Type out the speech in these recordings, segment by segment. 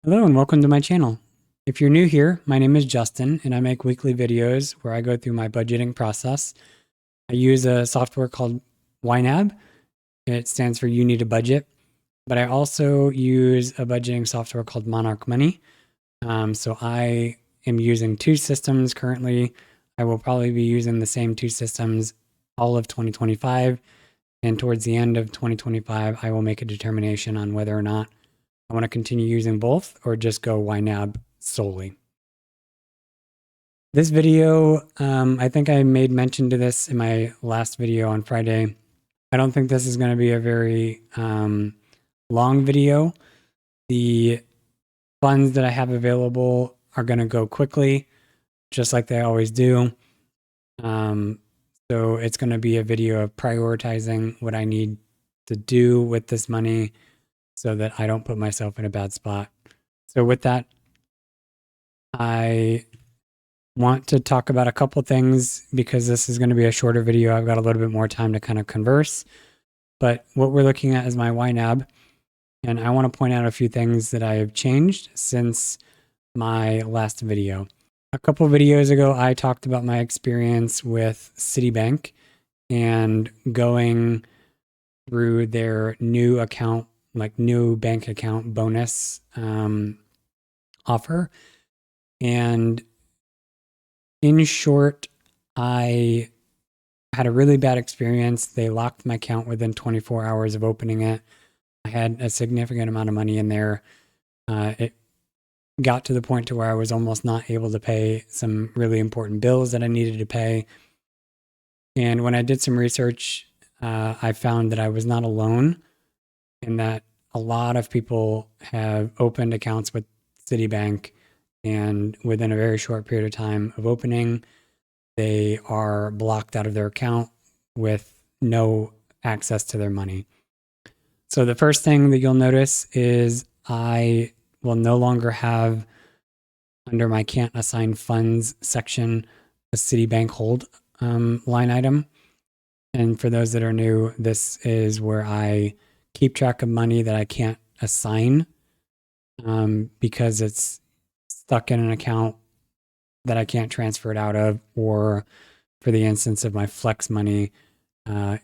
Hello and welcome to my channel. If you're new here, my name is Justin and I make weekly videos where I go through my budgeting process. I use a software called YNAB. It stands for You Need a Budget, but I also use a budgeting software called Monarch Money. So I am using two systems currently. I will probably be using the same two systems all of 2025. And towards the end of 2025, I will make a determination on whether or not I want to continue using both or just go YNAB solely. This video, I think I made mention to this in my last video on Friday. I don't think this is going to be a very long video. The funds that I have available are going to go quickly, just like they always do. So it's going to be a video of prioritizing what I need to do with this money so that I don't put myself in a bad spot. So with that, I want to talk about a couple things because this is going to be a shorter video. I've got a little bit more time to kind of converse. But what we're looking at is my YNAB. And I want to point out a few things that I have changed since my last video. A couple videos ago, I talked about my experience with Citibank and going through their new account, like new bank account bonus offer. And in short, I had a really bad experience. They locked my account within 24 hours of opening it. I had a significant amount of money in there. It got to the point to where I was almost not able to pay some really important bills that I needed to pay. And when I did some research, I found that I was not alone and that a lot of people have opened accounts with Citibank, and within a very short period of time of opening, they are blocked out of their account with no access to their money. So the first thing that you'll notice is I will no longer have, under my can't assign funds section, a Citibank hold line item. And for those that are new, this is where I keep track of money that I can't assign because it's stuck in an account that I can't transfer it out of, or for the instance of my flex money, I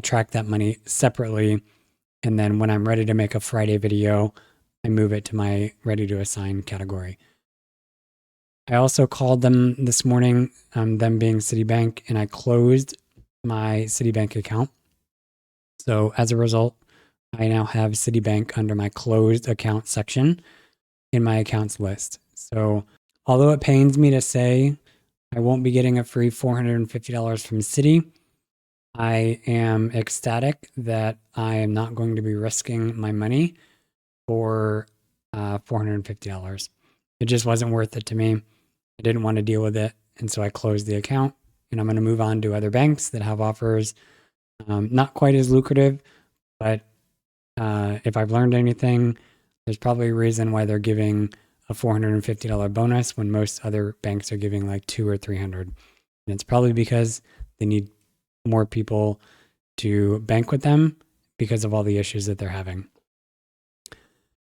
track that money separately. And then when I'm ready to make a Friday video, I move it to my ready to assign category. I also called them this morning, them being Citibank, and I closed my Citibank account. So as a result, I now have Citibank under my closed account section in my accounts list. So although it pains me to say I won't be getting a free $450 from Citi, I am ecstatic that I am not going to be risking my money for $450. It just wasn't worth it to me. I didn't want to deal with it. And so I closed the account, and I'm going to move on to other banks that have offers not quite as lucrative, but if I've learned anything, there's probably a reason why they're giving a $450 bonus when most other banks are giving like $200 or $300. And it's probably because they need more people to bank with them because of all the issues that they're having.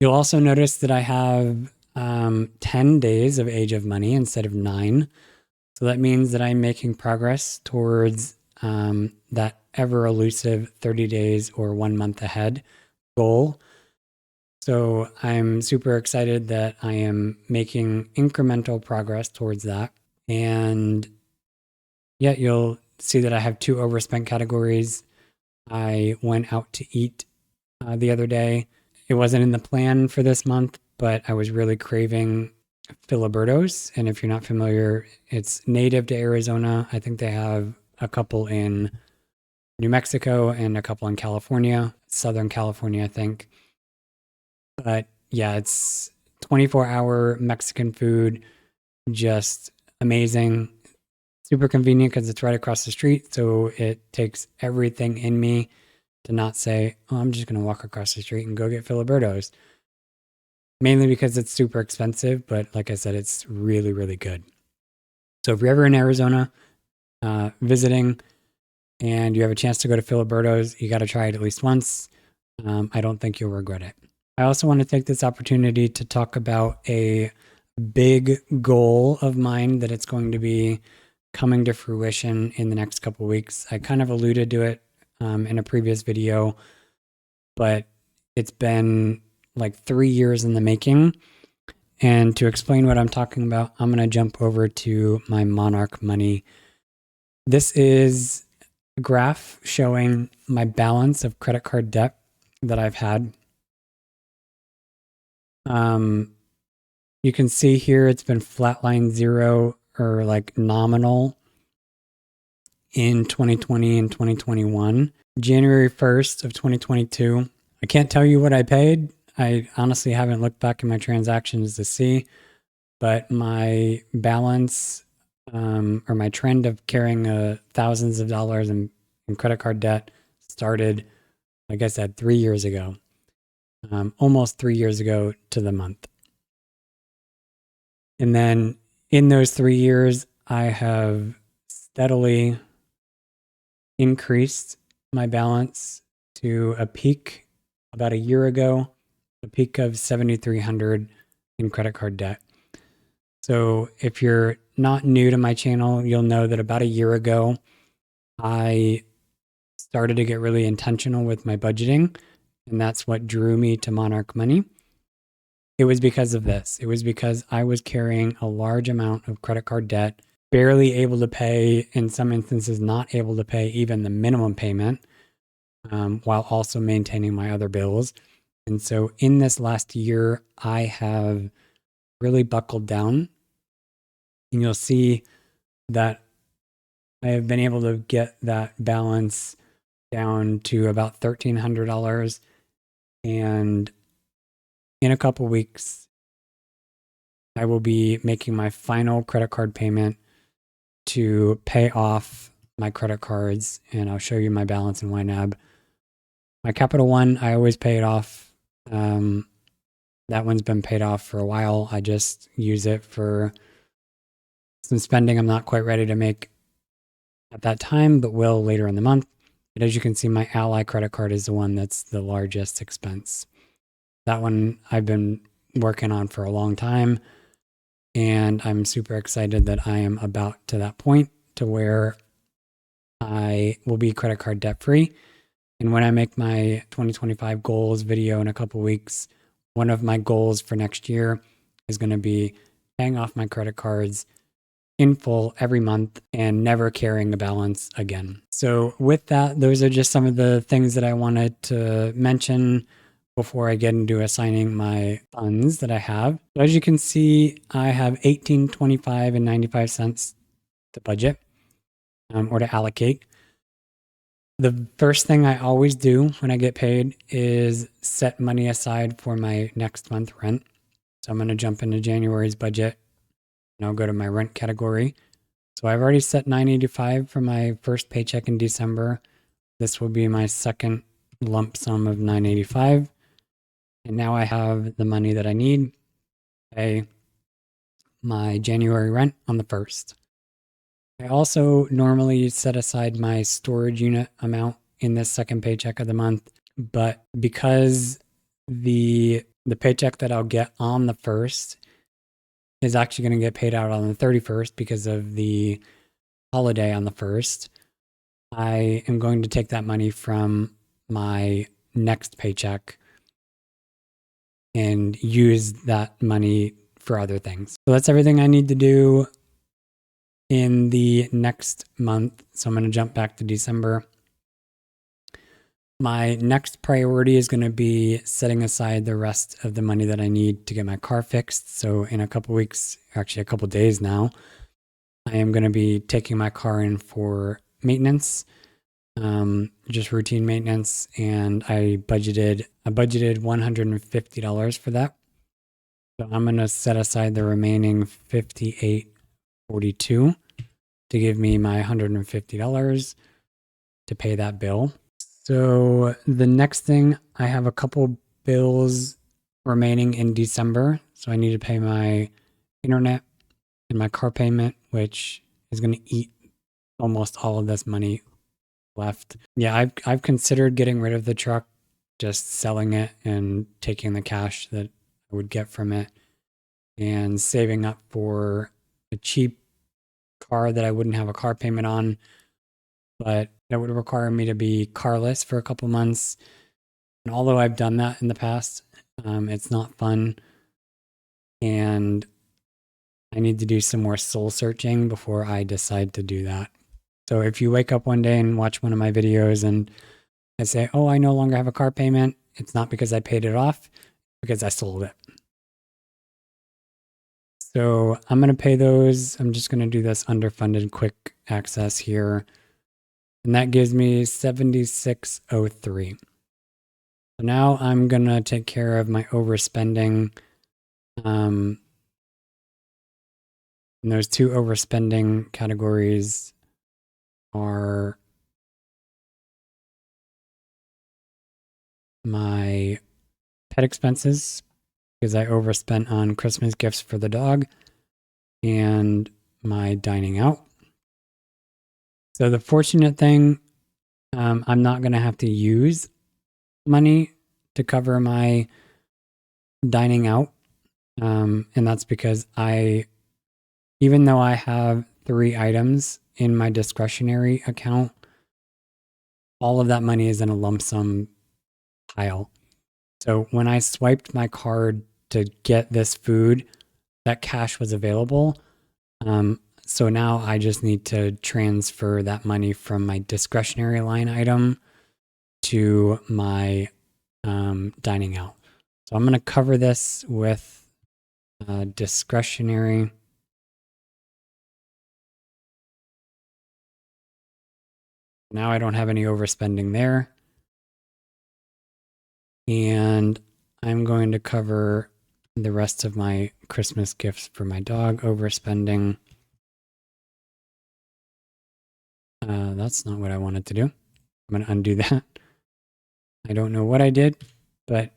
You'll also notice that I have 10 days of age of money instead of 9. So that means that I'm making progress towards that ever elusive 30 days or 1 month ahead goal. So I'm super excited that I am making incremental progress towards that. And yeah, you'll see that I have 2 overspent categories. I went out to eat the other day. It wasn't in the plan for this month, but I was really craving Filibertos. And if you're not familiar, it's native to Arizona. I think they have a couple in New Mexico and a couple in California, Southern California, I think. But yeah, it's 24-hour Mexican food, just amazing, super convenient because it's right across the street. So it takes everything in me to not say, oh, I'm just going to walk across the street and go get Filibertos. Mainly because it's super expensive, but like I said, it's really, really good. So if you're ever in Arizona visiting and you have a chance to go to Filibertos, you got to try it at least once. I don't think you'll regret it. I also want to take this opportunity to talk about a big goal of mine that it's going to be coming to fruition in the next couple of weeks. I kind of alluded to it in a previous video, but it's been like 3 years in the making. And to explain what I'm talking about, I'm going to jump over to my Monarch Money. This is a graph showing my balance of credit card debt that I've had. You can see here it's been flatline zero or like nominal in 2020 and 2021. January 1st of 2022, I can't tell you what I paid. I honestly haven't looked back in my transactions to see, but my balance or my trend of carrying thousands of dollars in credit card debt started, like I said, 3 years ago, almost 3 years ago to the month. And then in those 3 years, I have steadily increased my balance to a peak about a year ago, a peak of $7,300 in credit card debt. So if you're not new to my channel, you'll know that about a year ago, I started to get really intentional with my budgeting, and that's what drew me to Monarch Money. It was because of this. It was because I was carrying a large amount of credit card debt, barely able to pay, in some instances, not able to pay even the minimum payment, while also maintaining my other bills. And so in this last year, I have really buckled down. And you'll see that I have been able to get that balance down to about $1,300. And in a couple weeks, I will be making my final credit card payment to pay off my credit cards, and I'll show you my balance in YNAB. My Capital One, I always pay it off. That one's been paid off for a while. I just use it for some spending I'm not quite ready to make at that time, but will later in the month. But as you can see, my Ally credit card is the one that's the largest expense. That one I've been working on for a long time, and I'm super excited that I am about to that point to where I will be credit card debt free. And when I make my 2025 goals video in a couple weeks, one of my goals for next year is going to be paying off my credit cards in full every month and never carrying a balance again. So with that, those are just some of the things that I wanted to mention before I get into assigning my funds that I have. So as you can see, I have $18.25 and 95 cents to budget or to allocate. The first thing I always do when I get paid is set money aside for my next month rent. So I'm going to jump into January's budget and I'll go to my rent category. So I've already set $9.85 for my first paycheck in December. This will be my second lump sum of $9.85. And now I have the money that I need to pay my January rent on the 1st. I also normally set aside my storage unit amount in this second paycheck of the month, but because the paycheck that I'll get on the 1st is actually going to get paid out on the 31st because of the holiday on the 1st, I am going to take that money from my next paycheck and use that money for other things. So that's everything I need to do in the next month. So I'm going to jump back to December. My next priority is going to be setting aside the rest of the money that I need to get my car fixed. So in a couple weeks, actually a couple days now, I am going to be taking my car in for maintenance, just routine maintenance. And I budgeted $150 for that. So I'm going to set aside the remaining $58.42 to give me my $150 to pay that bill. So the next thing, I have a couple bills remaining in December. So I need to pay my internet and my car payment, which is going to eat almost all of this money left. Yeah, I've considered getting rid of the truck just selling it and taking the cash that I would get from it and saving up for a cheap car that I wouldn't have a car payment on, but that would require me to be carless for a couple months. And although I've done that in the past, it's not fun. And I need to do some more soul searching before I decide to do that. So if you wake up one day and watch one of my videos and I say, oh, I no longer have a car payment, it's not because I paid it off, because I sold it. So I'm going to pay those. I'm just going to do this underfunded quick access here. And that gives me $76.03. So now I'm going to take care of my overspending. And those two overspending categories are my pet expenses, because I overspent on Christmas gifts for the dog, and my dining out. So the fortunate thing, I'm not going to have to use money to cover my dining out. And that's because even though I have 3 items in my discretionary account, all of that money is in a lump sum pile. So when I swiped my card to get this food, that cash was available. So now I just need to transfer that money from my discretionary line item to my dining out. So I'm going to cover this with discretionary. Now I don't have any overspending there. And I'm going to cover the rest of my Christmas gifts for my dog overspending. That's not what I wanted to do. I'm going to undo that. I don't know what I did, but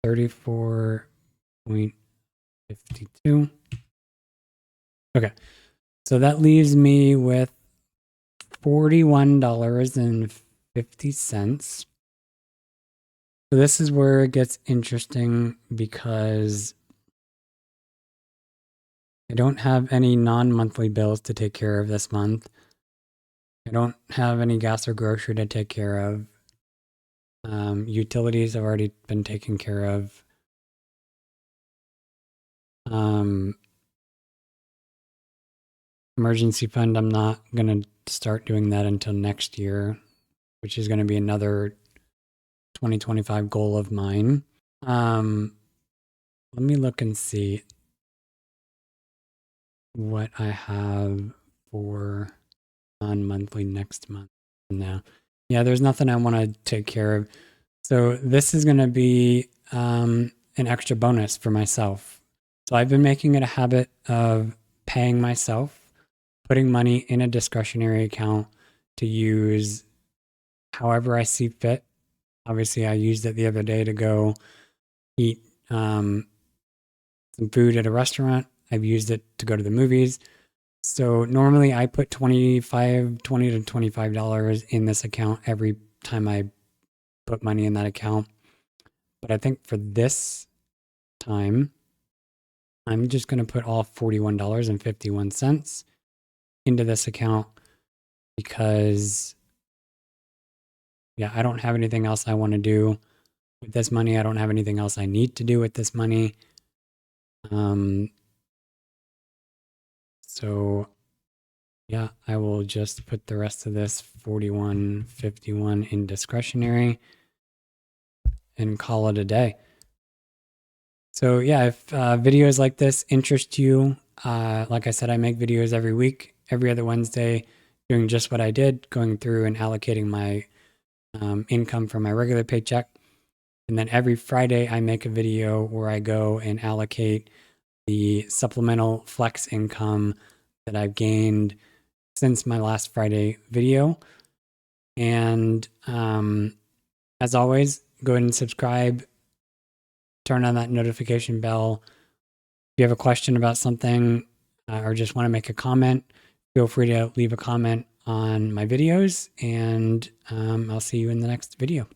34.52. Okay. So that leaves me with $41.50. So this is where it gets interesting, because I don't have any non-monthly bills to take care of this month. I don't have any gas or grocery to take care of. Utilities have already been taken care of. Emergency fund, I'm not going to start doing that until next year, which is going to be another 2025 goal of mine. Let me look and see what I have for non-monthly next month now. Yeah, there's nothing I want to take care of. So this is going to be an extra bonus for myself. So I've been making it a habit of paying myself, putting money in a discretionary account to use however I see fit. Obviously, I used it the other day to go eat some food at a restaurant. I've used it to go to the movies. So normally I put $20 to $25 in this account every time I put money in that account. But I think for this time, I'm just going to put all $41.51 into this account, because I don't have anything else I want to do with this money. I don't have anything else I need to do with this money. So I will just put the rest of this $41.51 in discretionary and call it a day. So if videos like this interest you, like I said, I make videos every week, every other Wednesday, doing just what I did, going through and allocating my income from my regular paycheck. And then every Friday, I make a video where I go and allocate the supplemental flex income that I've gained since my last Friday video. And as always, go ahead and subscribe, turn on that notification bell. If you have a question about something or just want to make a comment, feel free to leave a comment on my videos, and I'll see you in the next video.